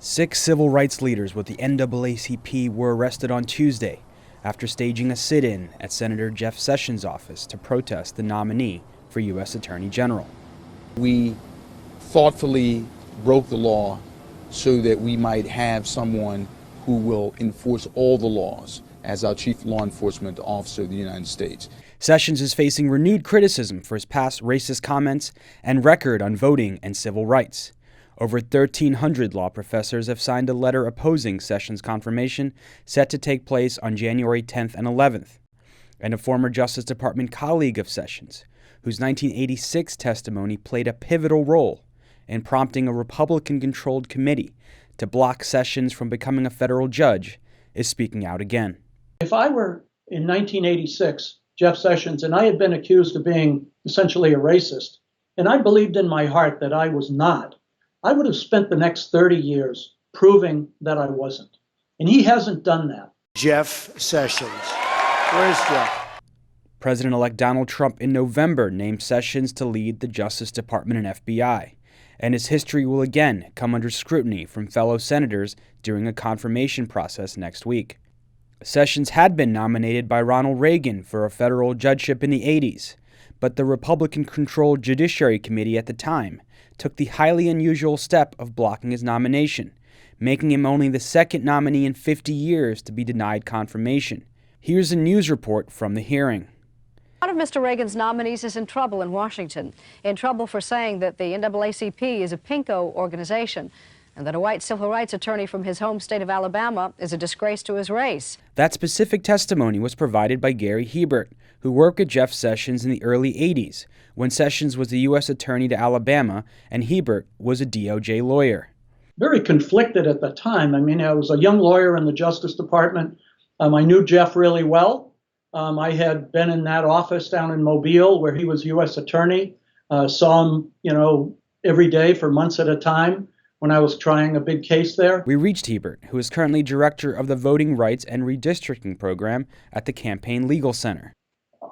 6 civil rights leaders with the NAACP were arrested on Tuesday after staging a sit-in at Senator Jeff Sessions' office to protest the nominee for U.S. Attorney General. We thoughtfully broke the law so that we might have someone who will enforce all the laws as our chief law enforcement officer of the United States. Sessions is facing renewed criticism for his past racist comments and record on voting and civil rights. Over 1,300 law professors have signed a letter opposing Sessions' confirmation set to take place on January 10th and 11th. And a former Justice Department colleague of Sessions, whose 1986 testimony played a pivotal role in prompting a Republican-controlled committee to block Sessions from becoming a federal judge, is speaking out again. If I were in 1986, Jeff Sessions, and I had been accused of being essentially a racist, and I believed in my heart that I was not, I would have spent the next 30 years proving that I wasn't. And he hasn't done that. Jeff Sessions. Where's Jeff? President-elect Donald Trump in November named Sessions to lead the Justice Department and FBI, and his history will again come under scrutiny from fellow senators during a confirmation process next week. Sessions had been nominated by Ronald Reagan for a federal judgeship in the 80s, but the Republican-controlled Judiciary Committee at the time took the highly unusual step of blocking his nomination, making him only the second nominee in 50 years to be denied confirmation. Here's a news report from the hearing. One of Mr. Reagan's nominees is in trouble in Washington, in trouble for saying that the NAACP is a pinko organization, and that a white civil rights attorney from his home state of Alabama is a disgrace to his race. That specific testimony was provided by Gerald Hebert, who worked with Jeff Sessions in the early 80s, when Sessions was the U.S. Attorney to Alabama and Hebert was a DOJ lawyer. Very conflicted at the time. I mean, I was a young lawyer in the Justice Department. I knew Jeff really well. I had been in that office down in Mobile where he was U.S. Attorney. Saw him, every day for months at a time when I was trying a big case there. We reached Hebert, who is currently director of the Voting Rights and Redistricting Program at the Campaign Legal Center.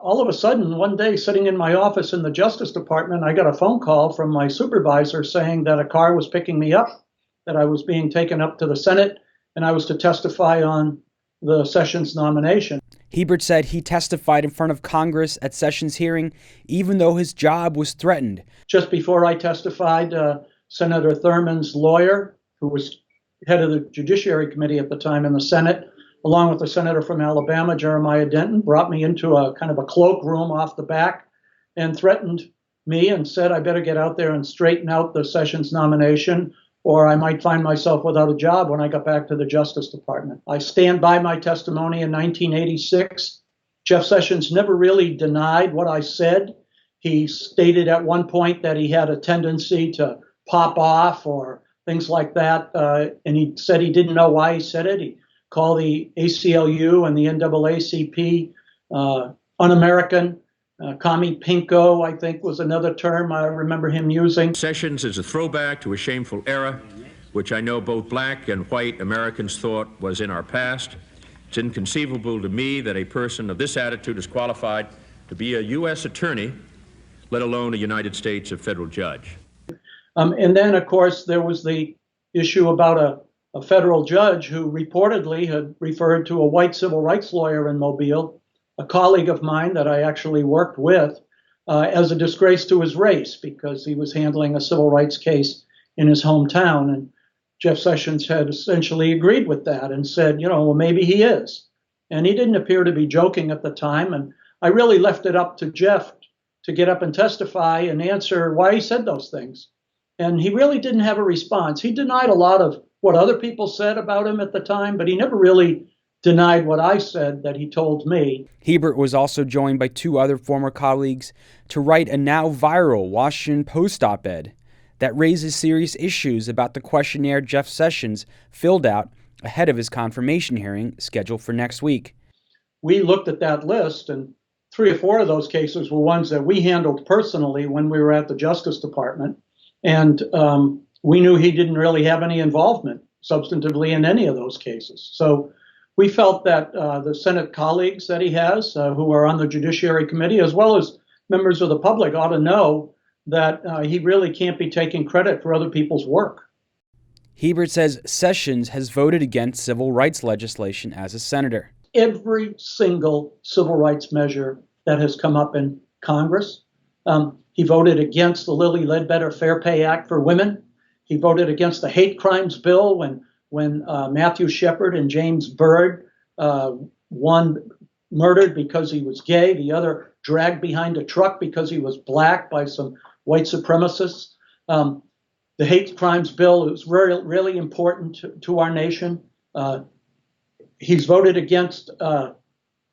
All of a sudden, one day, sitting in my office in the Justice Department, I got a phone call from my supervisor saying that a car was picking me up, that I was being taken up to the Senate, and I was to testify on the Sessions nomination. Hebert said he testified in front of Congress at Sessions' hearing, even though his job was threatened. Just before I testified, Senator Thurman's lawyer, who was head of the Judiciary Committee at the time in the Senate, along with the senator from Alabama, Jeremiah Denton, brought me into a kind of a cloakroom off the back and threatened me and said I better get out there and straighten out the Sessions nomination or I might find myself without a job when I got back to the Justice Department. I stand by my testimony in 1986. Jeff Sessions never really denied what I said. He stated at one point that he had a tendency to pop off or things like that, and he said he didn't know why he said it. He called the ACLU and the NAACP un-American. Commie pinko, I think, was another term I remember him using. Sessions is a throwback to a shameful era, which I know both black and white Americans thought was in our past. It's inconceivable to me that a person of this attitude is qualified to be a U.S. attorney, let alone a United States federal judge. And then, of course, there was the issue about a federal judge who reportedly had referred to a white civil rights lawyer in Mobile, a colleague of mine that I actually worked with, as a disgrace to his race because he was handling a civil rights case in his hometown. And Jeff Sessions had essentially agreed with that and said, well, maybe he is. And he didn't appear to be joking at the time. And I really left it up to Jeff to get up and testify and answer why he said those things. And he really didn't have a response. He denied a lot of what other people said about him at the time, but he never really denied what I said that he told me. Hebert was also joined by 2 other former colleagues to write a now viral Washington Post op-ed that raises serious issues about the questionnaire Jeff Sessions filled out ahead of his confirmation hearing scheduled for next week. We looked at that list, and 3 or 4 of those cases were ones that we handled personally when we were at the Justice Department. And we knew he didn't really have any involvement substantively in any of those cases. So we felt that the Senate colleagues that he has who are on the Judiciary Committee, as well as members of the public, ought to know that he really can't be taking credit for other people's work. Hebert says Sessions has voted against civil rights legislation as a senator. Every single civil rights measure that has come up in Congress. He voted against the Lilly Ledbetter Fair Pay Act for women. He voted against the hate crimes bill when Matthew Shepard and James Byrd, one murdered because he was gay, the other dragged behind a truck because he was black by some white supremacists. The hate crimes bill is really important to our nation. He's voted against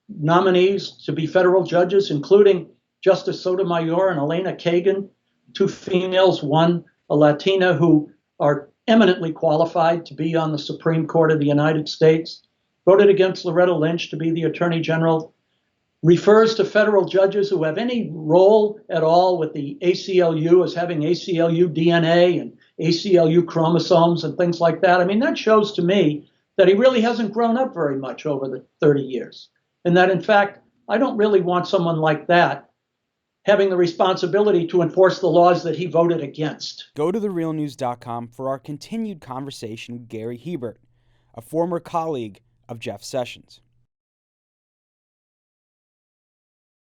nominees to be federal judges, including Justice Sotomayor and Elena Kagan, two females, one a Latina, who are eminently qualified to be on the Supreme Court of the United States. Voted against Loretta Lynch to be the Attorney General. Refers to federal judges who have any role at all with the ACLU as having ACLU DNA and ACLU chromosomes and things like that. I mean, that shows to me that he really hasn't grown up very much over the 30 years. And that, in fact, I don't really want someone like that having the responsibility to enforce the laws that he voted against. Go to therealnews.com for our continued conversation with Gary Hebert, a former colleague of Jeff Sessions.